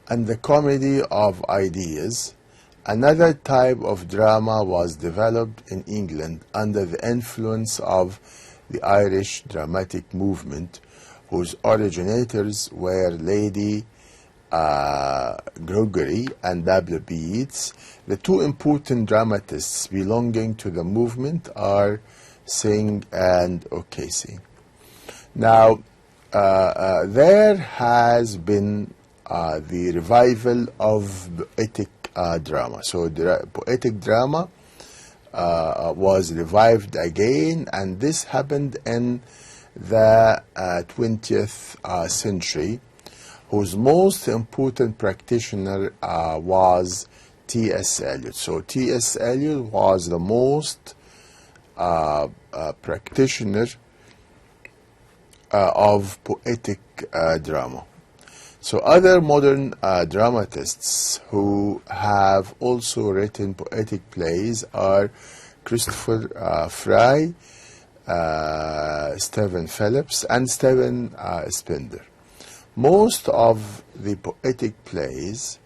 and the comedy of ideas. Another type of drama was developed in England under the influence of the Irish dramatic movement, whose originators were Lady Gregory and W.B. Yeats. The two important dramatists belonging to the movement are Synge and O'Casey. Now, there has been the revival of poetic drama. So the poetic drama was revived again, and this happened in the 20th century, whose most important practitioner was T.S. Eliot. So T.S. Eliot was the most practitioner of poetic drama. So other modern dramatists who have also written poetic plays are Christopher Fry, Stephen Phillips, and Stephen Spender. Most of the poetic plays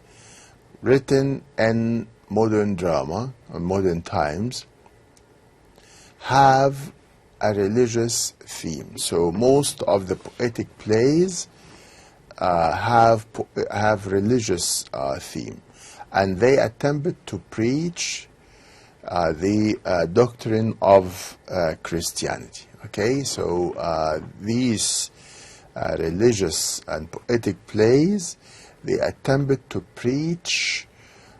written in modern drama, or modern times, have a religious theme. So most of the poetic plays have religious theme, and they attempted to preach the doctrine of Christianity. Okay, so these religious and poetic plays, they attempted to preach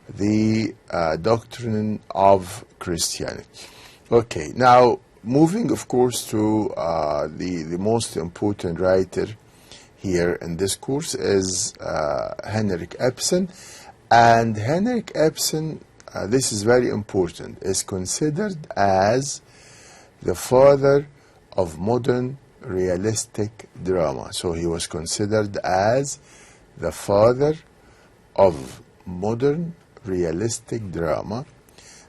the doctrine of Christianity. Okay, now moving, of course, to the most important writer here in this course is Henrik Ibsen. And Henrik Ibsen, this is very important, is considered as the father of modern realistic drama. So he was considered as the father of modern realistic drama.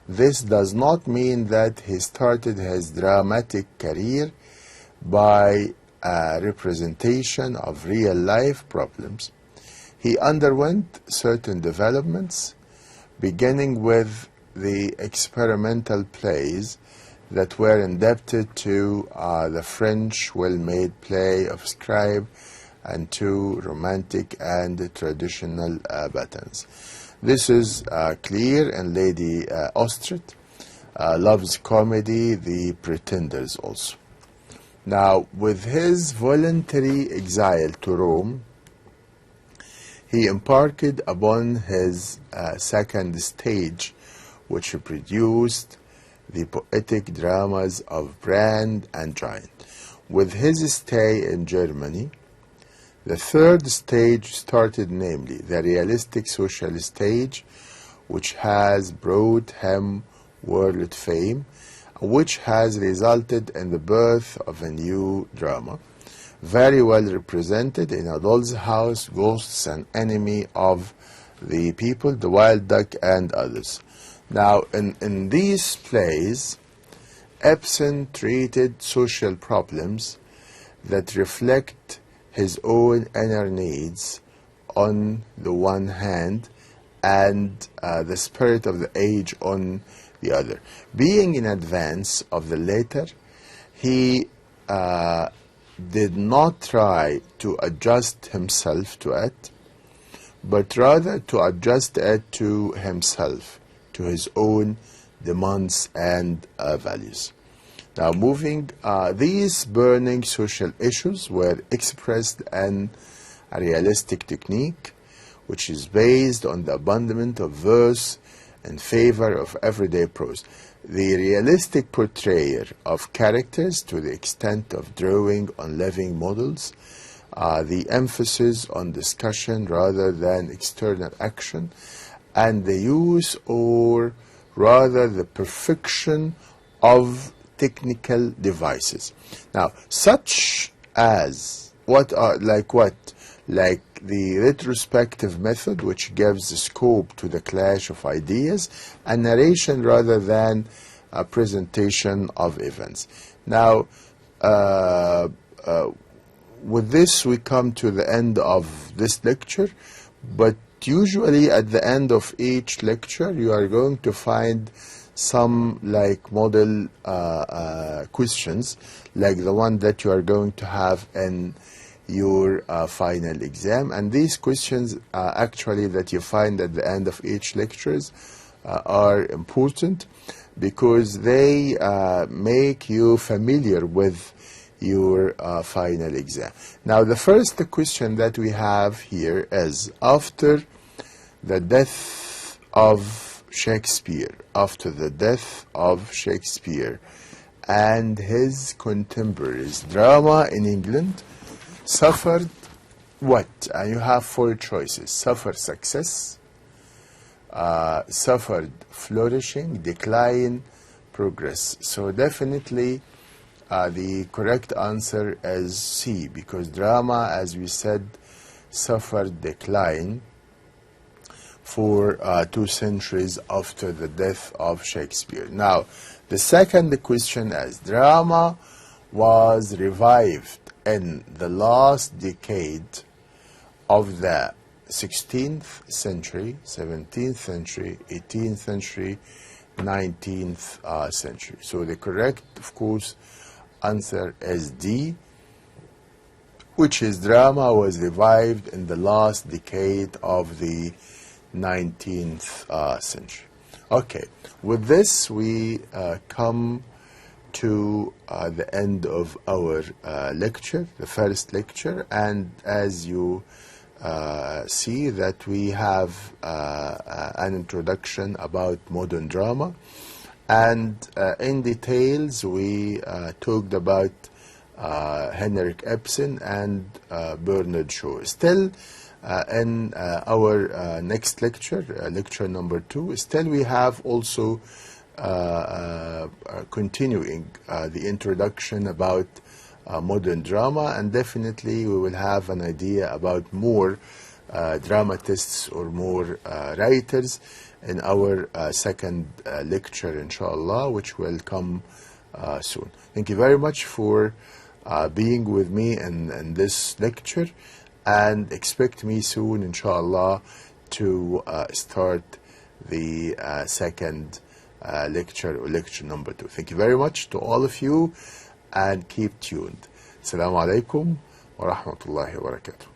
This does not mean that he started his dramatic career by representation of real life problems. He underwent certain developments, beginning with the experimental plays that were indebted to the French well-made play of Scribe and to romantic and traditional patterns. This is clear in Lady Austen, Love's Comedy, The Pretenders also. Now, with his voluntary exile to Rome, he embarked upon his second stage, which produced the poetic dramas of Brand and Giant. With his stay in Germany, the third stage started, namely the realistic social stage, which has brought him world fame, which has resulted in the birth of a new drama, very well represented in A Doll's House, Ghosts, and Enemy of the People, The Wild Duck, and others. Now, in these plays, Ibsen treated social problems that reflect his own inner needs on the one hand, and the spirit of the age on the other. Being in advance of the latter, he did not try to adjust himself to it, but rather to adjust it to himself, to his own demands and values. Now, moving, these burning social issues were expressed in a realistic technique, which is based on the abandonment of verse in favor of everyday prose. The realistic portrayal of characters to the extent of drawing on living models, the emphasis on discussion rather than external action, and the use or rather the perfection of technical devices. Now, such as what are like the retrospective method, which gives scope to the clash of ideas, and narration rather than a presentation of events. Now, with this we come to the end of this lecture, but usually at the end of each lecture you are going to find some like model questions like the one that you are going to have in your final exam. And these questions actually that you find at the end of each lectures are important because they make you familiar with your final exam. Now the first question that we have here is, after the death of Shakespeare, after the death of Shakespeare and his contemporaries, drama in England suffered what? And you have four choices: suffered success, suffered flourishing, decline, progress. So definitely the correct answer is C, because drama, as we said, suffered decline for 2 centuries after the death of Shakespeare. Now, the second question is, drama was revived in the last decade of the 16th century, 17th century, 18th century, 19th century. So the correct, of course, answer is D, which is drama was revived in the last decade of the 19th century. Okay, with this we come to the end of our lecture, the first lecture, and as you see that we have an introduction about modern drama, and in details we talked about Henrik Ibsen and Bernard Shaw. Still in our next lecture, lecture number 2, still we have also continuing the introduction about modern drama, and definitely we will have an idea about more dramatists or more writers in our second lecture, inshallah, which will come soon. Thank you very much for being with me in this lecture, and expect me soon, inshallah, to start the second lecture, or lecture number 2. Thank you very much to all of you, and keep tuned. Assalamu alaikum wa rahmatullahi wa barakatuh.